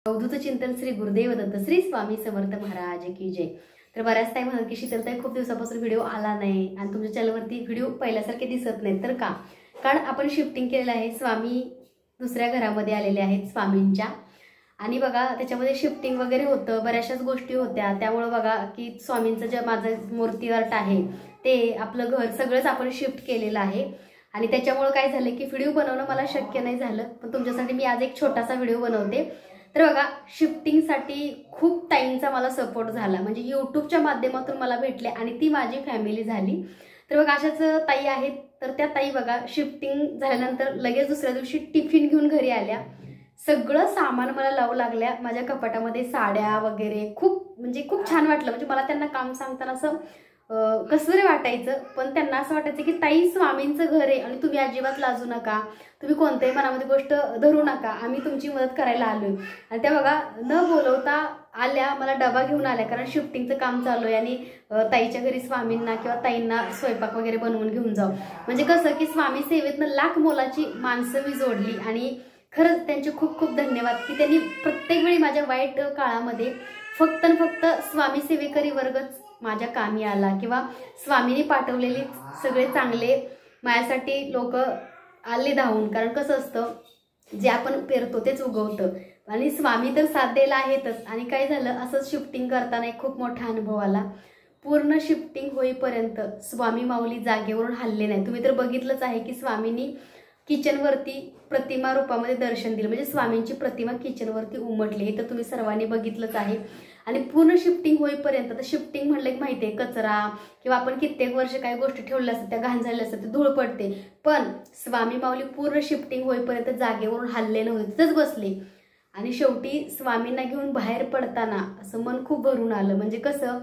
अवधूत चिंतन श्री गुरुदेव दत्त श्री स्वामी समर्थ महाराज की जय। तर बऱ्याच टाइम म्हणत की शीतलताई खूप दिवसापासून व्हिडिओ आला नाही आणि तुमच्या चॅनलवरती व्हिडिओ पहिल्यासारखे दिसत नाहीत, तर का? कारण आपण शिफ्टिंग केलेलं आहे, स्वामी दुसऱ्या घरामध्ये आलेले आहेत स्वामींच्या, आणि बघा त्याच्यामध्ये शिफ्टिंग वगैरे होतं, बऱ्याचशाच गोष्टी होत्या, त्यामुळे बघा की स्वामींचं जे माझं मूर्ती आर्ट आहे ते आपलं घर सगळंच आपण शिफ्ट केलेलं आहे आणि त्याच्यामुळे काय झालं की व्हिडिओ बनवणं मला शक्य नाही झालं, पण तुमच्यासाठी मी आज एक छोटासा व्हिडिओ बनवते। तर बघा शिफ्टिंगसाठी खूप टाइमचा मला सपोर्ट झाला, म्हणजे यूट्यूबच्या माध्यमातून मला भेटले आणि ती माझी फॅमिली झाली। तर बघा अशाच ताई आहेत, तर त्या ताई बघा शिफ्टिंग झाल्यानंतर लगेच दुसऱ्या दिवशी टिफिन घेऊन घरी आल्या, सगळं सामान मला लावू लागल्या माझ्या कपाटामध्ये, साड्या वगैरे खूप म्हणजे खूप छान वाटलं। म्हणजे मला त्यांना काम सांगताना असं कसं तरी वाटायचं, पण त्यांना असं वाटायचं की ताई स्वामींचं घर आहे आणि तुम्ही अजिबात लाजू नका, तुम्ही कोणत्याही मनामध्ये गोष्ट धरू नका, आम्ही तुमची मदत करायला आलोय। आणि त्या बघा न बोलवता आल्या, मला डबा घेऊन आल्या, कारण शिफ्टिंगचं काम चालू आहे आणि ताईच्या घरी स्वामींना किंवा ताईंना स्वयंपाक वगैरे बनवून घेऊन जाऊ, म्हणजे कसं की स्वामी सेवेतनं लाख मोलाची माणसं मी जोडली आणि खरंच त्यांचे खूप खूप धन्यवाद की त्यांनी प्रत्येक वेळी माझ्या वाईट काळामध्ये फक्त आणि फक्त स्वामी सेवेकरी वर्गच माझ्या कामी आला, किंवा स्वामींनी पाठवलेले सगळे चांगले माझ्यासाठी लोक आले धावून। कारण कसं असतं, जे आपण पेरतो तेच उगवतं आणि स्वामी तर साथ द्यायला आहेतच। आणि काय झालं, असंच शिफ्टिंग करताना एक खूप मोठा अनुभव आला। पूर्ण शिफ्टिंग होईपर्यंत स्वामी माऊली जागेवरून हलले नाही। तुम्ही तर बघितलंच आहे की स्वामींनी किचनवरती प्रतिमा रूपामध्ये दर्शन दिलं, म्हणजे स्वामींची प्रतिमा किचनवरती उमटली, हे तर तुम्ही सर्वांनी बघितलंच आहे। आणि पूर्ण शिफ्टिंग होईपर्यंत, तर शिफ्टिंग म्हणलं की माहिती आहे कचरा किंवा आपण कित्येक वर्ष काही गोष्टी ठेवल्या असतात त्या घाण झालेल्या असतात, ते धूळ पडते, पण स्वामी माऊली पूर्ण शिफ्टिंग होईपर्यंत जागेवरून हलले नव्हते, तिथंच बसले। आणि शेवटी स्वामींना घेऊन बाहेर पडताना असं मन खूप भरून आलं। म्हणजे कसं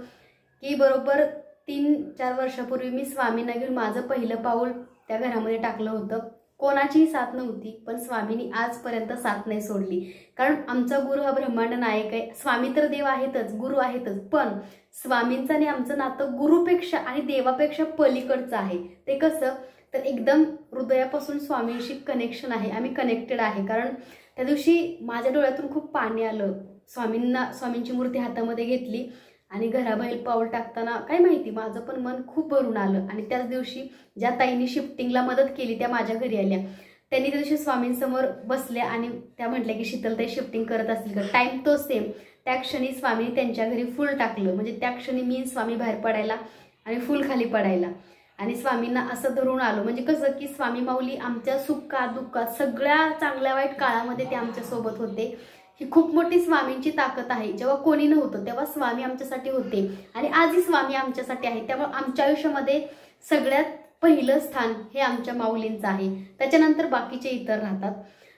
की बरोबर 3-4 वर्षापूर्वी मी स्वामींना घेऊन माझं पहिलं पाऊल त्या घरामध्ये टाकलं होतं, कोणाचीही साथ नव्हती, पण स्वामींनी आजपर्यंत साथ नाही सोडली। कारण आमचा गुरु हा ब्रह्मांड नायक आहे, स्वामी तर देव आहेतच, गुरु आहेतच, पण स्वामींचं आणि आमचं नातं गुरुपेक्षा आणि देवापेक्षा पलीकडचं आहे। ते कसं तर एकदम हृदयापासून स्वामींशी कनेक्शन आहे, आम्ही कनेक्टेड आहे। कारण त्या दिवशी माझ्या डोळ्यातून खूप पाणी आलं, स्वामींची मूर्ती हातामध्ये घेतली आणि घराबाहेर पाऊल टाकताना काय माहिती माझं पण मन खूप भरून आलं। आणि त्याच दिवशी ज्या ताईंनी शिफ्टिंगला मदत केली त्या माझ्या घरी आल्या, त्यांनी त्या दिवशी स्वामींसमोर बसल्या आणि त्या म्हटल्या की शीतलताई शिफ्टिंग करत असतील का? टाइम तो सेम, त्या क्षणी स्वामींनी त्यांच्या घरी फुल टाकलं, म्हणजे त्या क्षणी मी स्वामी बाहेर पडायला आणि फुल खाली पडायला आणि स्वामींना असं धरून आलो। म्हणजे कसं की स्वामी माऊली आमच्या सुखात दुःखात सगळ्या चांगल्या वाईट काळामध्ये ते आमच्या सोबत होते। ही खूप मोठी स्वामींची ताकद आहे, जेव्हा कोणी नव्हतं तेव्हा स्वामी आमच्यासाठी होते आणि आजही स्वामी आमच्यासाठी आहे। त्यामुळे आमच्या आयुष्यामध्ये सगळ्यात पहिलं स्थान हे आमच्या माऊलींचं आहे, त्याच्यानंतर बाकीचे इतर राहतात।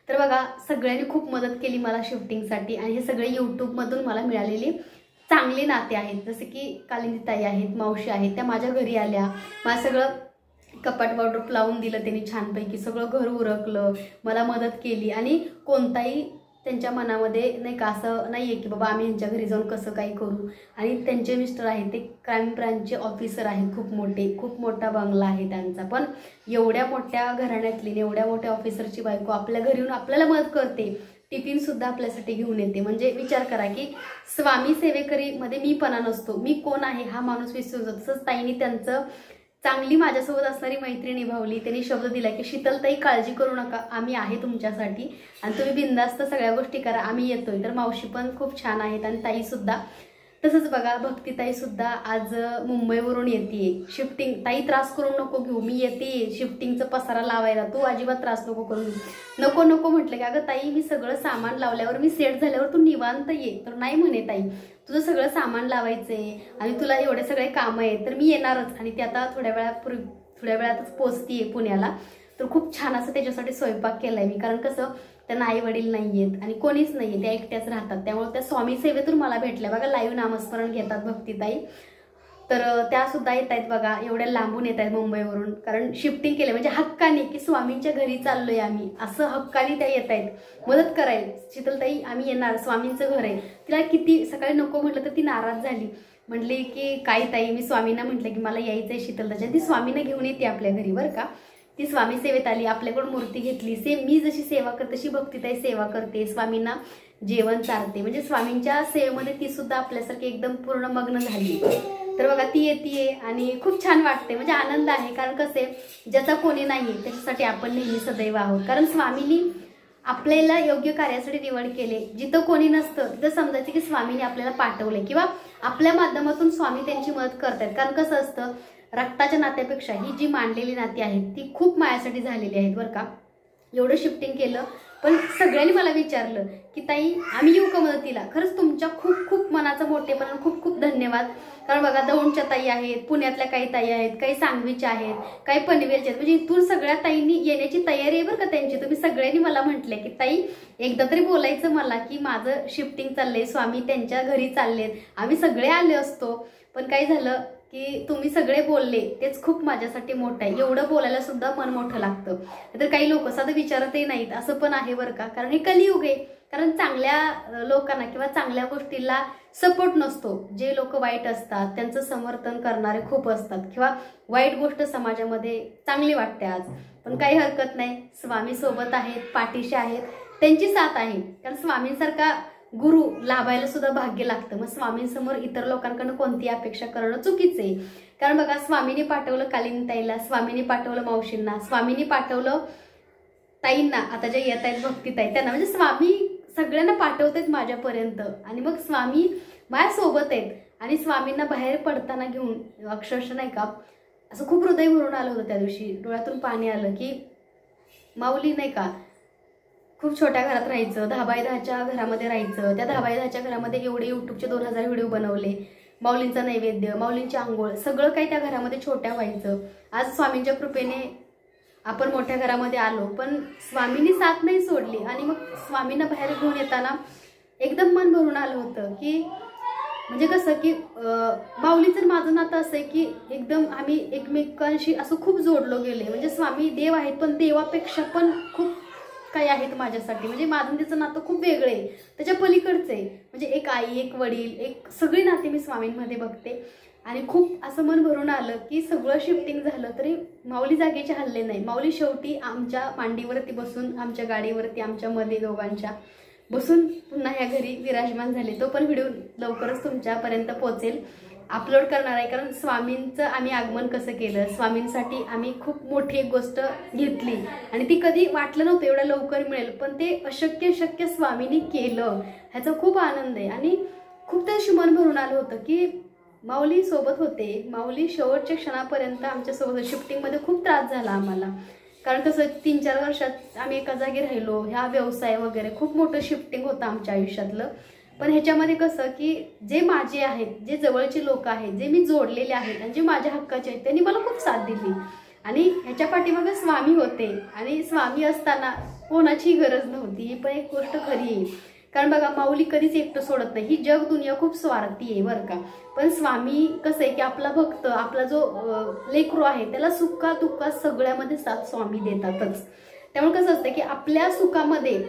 तर बघा सगळ्यांनी खूप मदत केली मला शिफ्टिंगसाठी आणि हे सगळे यूट्यूबमधून मला मिळालेले चांगले नाते आहेत। जसे की कालिंदी ताई आहेत, मावशी आहेत, त्या माझ्या घरी आल्या, मला सगळं कपाट वार्डरोब लावून दिलं त्यांनी छानपैकी, सगळं घर उरकलं, मला मदत केली आणि कोणताही त्यांच्या मनामध्ये नाही का असं नाही आहे की बाबा आम्ही यांच्या घरी जाऊन कसं काही करू। आणि त्यांचे मिस्टर आहेत ते क्राईम ब्रांचचे ऑफिसर आहेत, खूप मोठे, खूप मोठा बंगला आहे त्यांचा, पण एवढ्या मोठ्या घराण्यातली एवढ्या मोठ्या ऑफिसरची बायको आपल्या घरी येऊन आपल्याला मदत करते, टिफिन सुद्धा आपल्यासाठी घेऊन येते। म्हणजे विचार करा की स्वामी सेवेकरी मध्ये मी पणा नसतो, मी कोण आहे हा माणूस विसरून जातो। तसंच ताईंनी त्यांचं चांगली माझ्यासोबत असणारी मैत्री निभावली, त्यांनी शब्द दिला की शीतलताई काळजी करू नका, आम्ही आहे तुमच्यासाठी आणि तुम्ही बिंदास्त सगळ्या गोष्टी करा, आम्ही येतोय। तर मावशी पण खूप छान आहेत आणि ताई सुद्धा तसंच बघा, भक्तीताई सुद्धा आज मुंबईवरून येते शिफ्टिंग, ताई त्रास करू नको घेऊ, मी येते शिफ्टिंगचं पसारा लावायला, तू अजिबात त्रास नको करू। नको नको म्हटलं की अगं ताई मी सगळं सामान लावल्यावर, मी सेट झाल्यावर तू निवांत ये, तर नाही म्हणे ताई तुझं सगळं सामान लावायचंय आणि तुला एवढे सगळे कामं आहेत, तर मी येणारच आणि ते आता थोड्या वेळातच पोचतीये पुण्याला। तर खूप छान असं त्याच्यासाठी स्वयंपाक केलाय मी, कारण कसं त्यांना आई वडील नाहीयेत आणि कोणीच नाहीये, त्या एकट्याच राहतात, त्यामुळे त्या स्वामी सेवेतून मला भेटल्या। बघा लाईव्ह नामस्मरण घेतात भक्तीताई, तर त्या सुद्धा येत आहेत बघा, एवढ्या लांबून येत आहेत मुंबईवरून, कारण शिफ्टिंग केले म्हणजे हक्काने की स्वामींच्या घरी चाललोय आम्ही, असं हक्काने त्या येत आहेत मदत करायला। शीतलताई आम्ही येणार, स्वामींचं घर आहे। तिला किती सकाळी नको म्हटलं तर ती नाराज झाली, म्हटली की काय ताई, मी स्वामींना म्हटलं की मला यायचंय शीतलताईच्या, ती स्वामींना घेऊन येते आपल्या घरी बरं का। ती स्वामी सेवेत आली, आपल्याकडून मूर्ती घेतली, सेम मी जशी सेवा करते तशी भक्तीताई सेवा करते, स्वामींना जेवण चारते, म्हणजे स्वामींच्या सेवेमध्ये ती सुद्धा आपल्यासारखी एकदम पूर्ण मग्न झाली. तर बघा ती येते आणि खूप छान वाटते, म्हणजे आनंद आहे. कारण कसे ज्याचा कोणी नाही त्याच्यासाठी आपण नेहमी सदैव आहोत. कारण स्वामींनी आपल्याला योग्य कार्यासाठी निवड केले. जिथं कोणी नसतं तिथं समजायचं की स्वामींनी आपल्याला पाठवले किंवा आपल्या माध्यमातून स्वामी त्यांची मदत करतात. कारण कसं असतं, रक्ताच्या नात्यापेक्षा ही जी मांडलेली नाती आहेत ती खूप मायासाठी झालेली आहेत बरं का. एवढं शिफ्टिंग केलं पण सगळ्यांनी मला विचारलं की ताई आम्ही येऊ का मदतीला. खरंच तुमच्या खूप खूप मनाचा मोठेपणा, खूप खूप धन्यवाद. कारण बघा दौंडच्या ताई आहेत, पुण्यातल्या काही ताई आहेत, काही सांगवीच्या आहेत, काही पनवेलच्या आहेत, म्हणजे इथून सगळ्या ताईंनी येण्याची तयारी आहे बरं का त्यांची. तुम्ही सगळ्यांनी मला म्हटले की ताई एकदा तरी बोलायचं मला की माझं शिफ्टिंग चाललंय, स्वामी त्यांच्या घरी चाललेत, आम्ही सगळे आले असतो. पण काय झालं की तुम्ही सगळे बोलले तेच खूप माझ्यासाठी मोठं आहे. एवढं बोलायला सुद्धा मन मोठं लागतं. तर काही लोक साधं विचारतही नाहीत, असं पण आहे बरं का. कारण हे कलियुग आहे. कारण चांगल्या लोकांना किंवा चांगल्या गोष्टीला सपोर्ट नसतो. जे लोक वाईट असतात त्यांचं समर्थन करणारे खूप असतात किंवा वाईट गोष्ट समाजामध्ये चांगली वाटते आज. पण काही हरकत नाही, स्वामी सोबत आहेत, पाठीशी आहेत, त्यांची साथ आहे. कारण स्वामींसारखा गुरु लाभायला सुद्धा भाग्य लागतं. मग स्वामींसमोर इतर लोकांकडून कोणती अपेक्षा करणं चुकीचं आहे. कारण बघा स्वामींनी पाठवलं कालिंताईला, स्वामींनी पाठवलं मावशींना, स्वामींनी पाठवलं ताईंना, आता ज्या येत आहेत भक्तीताई त्यांना, म्हणजे स्वामी सगळ्यांना पाठवत आहेत माझ्यापर्यंत. आणि मग स्वामी माझ्यासोबत आहेत. आणि स्वामींना बाहेर पडताना घेऊन अक्षरशः नाही का असं खूप हृदय भरून आलं होतं. त्या दिवशी डोळ्यातून पाणी आलं की माऊली नाही का खूप छोट्या घरात राहायचं, 10x10च्या घरामध्ये राहायचं. त्या 10x10च्या घरामध्ये एवढे युट्यूबचे 2000 व्हिडिओ बनवले, माऊलींचा नैवेद्य, माऊलींची आंघोळ, सगळं काही त्या घरामध्ये छोट्या व्हायचं. आज स्वामींच्या कृपेने आपण मोठ्या घरामध्ये आलो, पण स्वामींनी साथ नाही सोडली. आणि मग स्वामींना बाहेर घेऊन येताना एकदम मन भरून आलं होतं की म्हणजे कसं की माऊलीचं माझं नातं असं आहे की एकदम आम्ही एकमेकांशी असं खूप जोडलो गेले. म्हणजे स्वामी देव आहेत पण देवापेक्षा पण खूप काही आहेत माझ्यासाठी. म्हणजे माझं त्याचं नातं खूप वेगळं आहे, त्याच्या पलीकडचं आहे. म्हणजे एक आई, एक वडील, एक सगळी नाते मी स्वामींमध्ये बघते. आणि खूप असं मन भरून आलं की सगळं शिफ्टिंग झालं तरी माऊली जागेचे हल्ले नाही. माऊली शेवटी आमच्या मांडीवरती बसून, आमच्या गाडीवरती आमच्यामध्ये दोघांच्या बसून पुन्हा ह्या घरी विराजमान झाले. तो पण व्हिडिओ लवकरच तुमच्यापर्यंत पोहोचेल, अपलोड करणार आहे. कारण स्वामींचं आम्ही आगमन कसं केलं, स्वामींसाठी आम्ही खूप मोठी एक गोष्ट घेतली आणि ती कधी वाटलं नव्हतं एवढ्या लवकर मिळेल, पण ते अशक्य शक्य स्वामींनी केलं, ह्याचा खूप आनंद आहे. आणि खूप त्याशी मन भरून आलं होतं की माऊली सोबत होते. माऊली शेवटच्या क्षणापर्यंत आमच्यासोबत. शिफ्टिंगमध्ये खूप त्रास झाला आम्हाला. कारण कसं 3-4 वर्षात आम्ही एका जागी राहिलो, ह्या व्यवसाय वगैरे खूप मोठं शिफ्टिंग होतं आमच्या आयुष्यातलं. पण ह्याच्यामध्ये कसं की जे माझे आहेत, जे जवळचे लोक आहेत, जे मी जोडलेले आहेत आणि जे माझ्या हक्काचे आहेत, त्यांनी मला खूप साथ दिली. आणि ह्याच्या पाठीमागे स्वामी होते. आणि स्वामी असताना कोणाची गरज नव्हती, ही पण एक गोष्ट खरी आहे. कारण बघा माऊली कधीच एकटं सोडत नाही. ही जग दुनिया खूप स्वार्थी आहे बरं का. पण स्वामी कसं आहे की आपला भक्त, आपला जो लेकरू आहे त्याला सुखा दुःखात सगळ्यामध्ये साथ स्वामी देतातच. त्यामुळे कसं असतं की आपल्या सुखामध्ये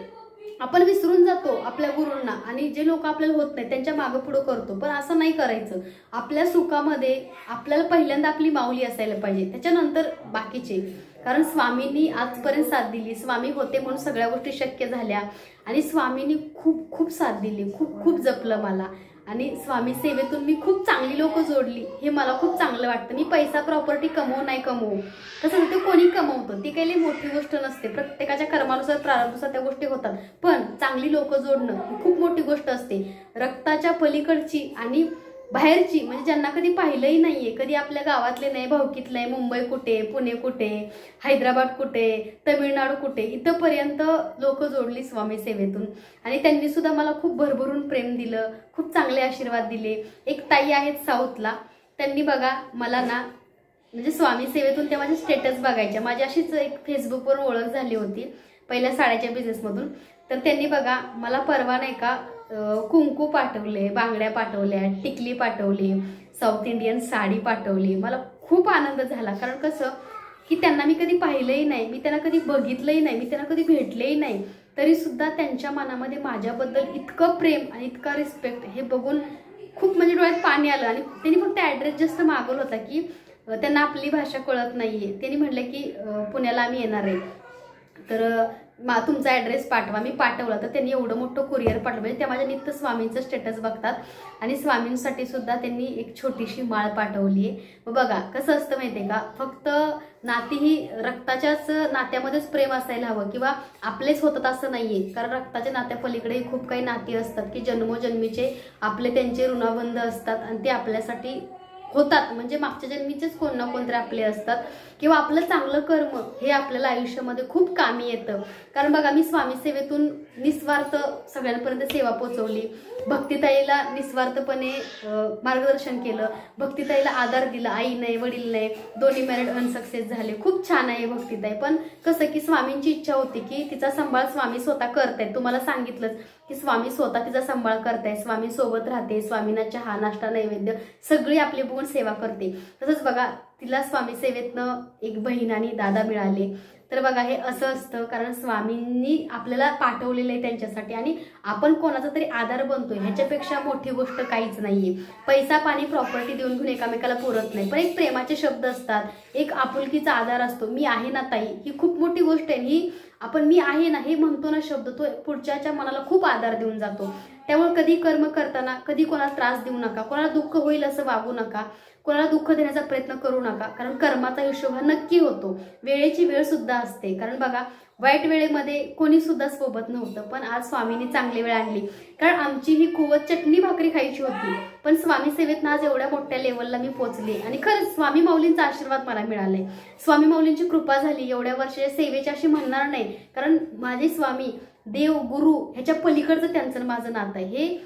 आपण विसरून जातो आपल्या गुरूंना आणि जे लोक आपल्याला होत नाही त्यांच्या मागं पुढं करतो. पण असं नाही करायचं. आपल्या सुखामध्ये आपल्याला पहिल्यांदा आपली माऊली असायला पाहिजे, त्याच्यानंतर बाकीचे. कारण स्वामींनी आजपर्यंत साथ दिली. स्वामी होते म्हणून सगळ्या गोष्टी शक्य झाल्या. आणि स्वामींनी खूप खूप साथ दिली, खूप खूप जपलं मला. आणि स्वामी सेवेतून मी खूप चांगली लोक जोडली, हे मला खूप चांगलं वाटतं. मी पैसा प्रॉपर्टी कमवू नाही कमवू तसं ते कोणी कमवतं, ती काही मोठी गोष्ट नसते. प्रत्येकाच्या कर्मानुसार प्रारंभानुसार त्या गोष्टी होतात. पण चांगली लोक जोडणं ही खूप मोठी गोष्ट असते. रक्ताच्या पलीकडची आणि बाहेरची, म्हणजे ज्यांना कधी पाहिलंही नाहीये, कधी आपल्या गावातले नाही, भावकीतलं आहे, मुंबई कुठे, पुणे कुठे, हैदराबाद कुठे, तमिळनाडू कुठे, इथंपर्यंत लोक जोडली स्वामी सेवेतून. आणि त्यांनी सुद्धा मला खूप भरभरून प्रेम दिलं, खूप चांगले आशीर्वाद दिले. एक ताई आहेत साऊथला, त्यांनी बघा मला ना म्हणजे स्वामी सेवेतून त्या माझे स्टेटस बघायच्या. माझी अशीच एक फेसबुकवर ओळख झाली होती पहिल्या साड्याच्या बिझनेसमधून. तर त्यांनी बघा मला परवा नाही का कुंकू पाठवले, बांगड्या पाठवल्या, टिकली पाठवली, साऊथ इंडियन साडी पाठवली. मला खूप आनंद झाला. कारण कसं की त्यांना मी कधी पाहिलंही नाही, मी त्यांना कधी बघितलंही नाही, मी त्यांना कधी भेटलेही नाही, तरी सुद्धा त्यांच्या मनामध्ये माझ्याबद्दल इतकं प्रेम आणि इतका रिस्पेक्ट हे बघून खूप म्हणजे डोळ्यात पाणी आलं. आणि त्यांनी फक्त ॲड्रेस जस्ट मागवला होता की त्यांना आपली भाषा कळत नाहीये. त्यांनी म्हटलं की पुण्याला आम्ही येणार आहे. तर तुमचा ॲड्रेस पाठवा, मी पाठवला तर त्यांनी एवढं मोठं कुरिअर पाठवलं. म्हणजे त्या माझ्या नित्य स्वामींचं स्टेटस बघतात आणि स्वामींसाठी सुद्धा त्यांनी एक छोटीशी माळ पाठवली आहे. मग बघा कसं असतं माहिती आहे का, फक्त नाती ही रक्ताच्याच नात्यामध्येच प्रेम असायला हवं किंवा आपलेच होतात असं नाहीये. कारण रक्ताच्या नात्या पलीकडे खूप काही नाती असतात की जन्मोजन्मीचे आपले त्यांचे ऋणाबंध असतात आणि ते आपल्यासाठी होतात. म्हणजे मागच्या जन्मीचेच कोण ना कोणतरी आपले असतात किंवा आपलं चांगलं कर्म हे आपल्याला आयुष्यामध्ये खूप कामी येतं. कारण बघा मी स्वामी सेवेतून निस्वार्थ सगळ्यांपर्यंत सेवा पोचवली, भक्तिताईला निस्वार्थपणे मार्गदर्शन केलं, भक्तिताईला आधार दिला, आई नाही वडील नाही, दोन्ही मॅरिड अनसक्सेस झाले, खूप छान आहे भक्तिताई. पण कसं की स्वामींची इच्छा होती की तिचा सांभाळ स्वामी स्वतः करतायत. तुम्हाला सांगितलंच की स्वामी स्वतः तिचा सांभाळ करताय, स्वामी सोबत राहते, स्वामींना चहा नाश्ता नैवेद्य सगळी आपली बघून सेवा करते. तसंच बघा तिला स्वामी सेवेतनं एक बहीण आणि दादा मिळाले. तर बघा हे असं असतं कारण स्वामींनी आपल्याला पाठवलेलं आहे त्यांच्यासाठी आणि आपण कोणाचा तरी आधार बनतोय ह्याच्यापेक्षा मोठी गोष्ट काहीच नाहीये. पैसा पाणी प्रॉपर्टी देऊन घेऊन एकामेकाला पुरत नाही, पण एक प्रेमाचे शब्द असतात, एक आपुलकीचा आधार असतो. मी आहे ना ताई, ही खूप मोठी गोष्ट आहे. ही आपण मी आहे ना हे म्हणतो ना शब्द, तो पुढच्याच्या मनाला खूप आधार देऊन जातो. त्यामुळे कधी कर्म करताना कधी कोणाला त्रास देऊ नका, कोणाला दुःख होईल असं वागू नका, कोणाला दुःख देण्याचा प्रयत्न करू नका. कारण कर्माचा हिशोब हा नक्की होतो, वेळेची वेळ सुद्धा असते. कारण बघा वाईट वेळेमध्ये कोणी सुद्धा सोबत नव्हतं, पण आज स्वामींनी चांगली वेळ आणली. कारण आमची ही कुवत चटणी भाकरी खायची होती, पण स्वामी सेवेत आज एवढ्या मोठ्या लेवलला मी पोहोचले आणि खरंच स्वामी माऊलींचा आशीर्वाद मला मिळालाय, स्वामी माऊलींची कृपा झाली. एवढ्या वर्षाच्या सेवेची अशी म्हणणार नाही, कारण माझे स्वामी देव गुरु ह्याच्या पलीकडचं त्यांचं माझं नातं आहे. हे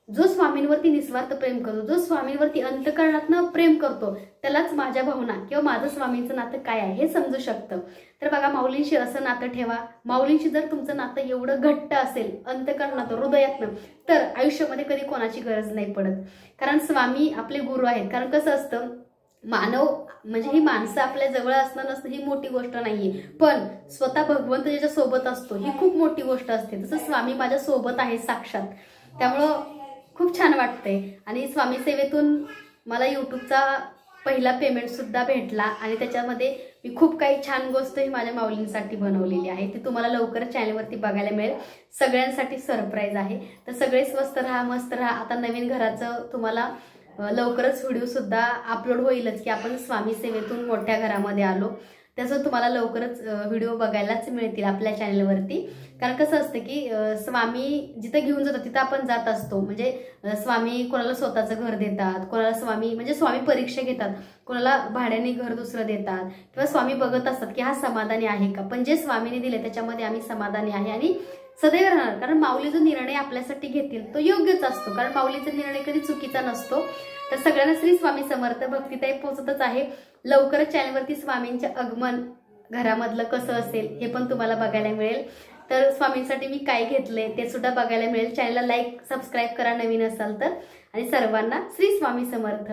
जो स्वामींवरती निस्वार्थ प्रेम करतो, जो स्वामींवरती अंतःकरणातनं प्रेम करतो, त्यालाच माझ्या भावना किंवा माझं स्वामींचं नातं काय आहे हे समजू शकतं. तर बघा माऊलींशी असं नातं ठेवा. माऊलींशी जर तुमचं नातं एवढं घट्ट असेल अंतःकरणातनं हृदयातनं, तर आयुष्यामध्ये कधी कोणाची गरज नाही पडत. कारण स्वामी आपले गुरु आहेत. कारण कसं असतं, मानव म्हणजे ही माणसं आपल्या जवळ असणं नसणं ही मोठी गोष्ट नाहीये, पण स्वतः भगवंत ज्याच्या सोबत असतो ही खूप मोठी गोष्ट असते. तसं स्वामी माझ्या सोबत आहे साक्षात, त्यामुळं खूप छान वाटतंय. आणि स्वामी सेवेतून मला यूट्यूबचा पहिला पेमेंट सुद्धा भेटला आणि त्याच्यामध्ये मी खूप काही छान गोष्ट ही माझ्या माऊलींसाठी बनवलेली आहे. ती तुम्हाला लवकरच चॅनलवरती बघायला मिळेल. सगळ्यांसाठी सरप्राईज आहे. तर सगळे स्वस्त राहा, मस्त राहा. आता नवीन घराचं तुम्हाला लवकरच व्हिडिओ सुद्धा अपलोड होईलच की आपण स्वामी सेवेतून मोठ्या घरामध्ये आलो, त्याचं तुम्हाला लवकरच व्हिडिओ बघायलाच मिळतील आपल्या चॅनलवरती. कारण कसं असतं की स्वामी जिथे घेऊन जातात तिथं आपण जात असतो. म्हणजे स्वामी कोणाला स्वतःचं घर देतात, कोणाला स्वामी म्हणजे स्वामी परीक्षा घेतात, कोणाला भाड्याने घर दुसरं देतात किंवा स्वामी बघत असतात की हा समाधानी आहे का. पण जे स्वामीने दिले त्याच्यामध्ये आम्ही समाधानी आहे आणि सदैव राहणार. कारण माऊली जो निर्णय आपल्यासाठी घेतील तो योग्यच असतो, कारण माऊलीचा निर्णय कधी चुकीचा नसतो. तर सगळ्यांना श्री स्वामी समर्थ. भक्तिताई पोहोचतच आहे. लवकरच चॅनलवरती स्वामींचे आगमन घरामधलं कसं असेल हे पण तुम्हाला बघायला मिळेल. तर स्वामींसाठी मी काय घेतलंय ते सुद्धा बघायला मिळेल. चॅनलला लाईक सबस्क्राईब करा नवीन असाल तर. आणि सर्वांना श्री स्वामी समर्थ.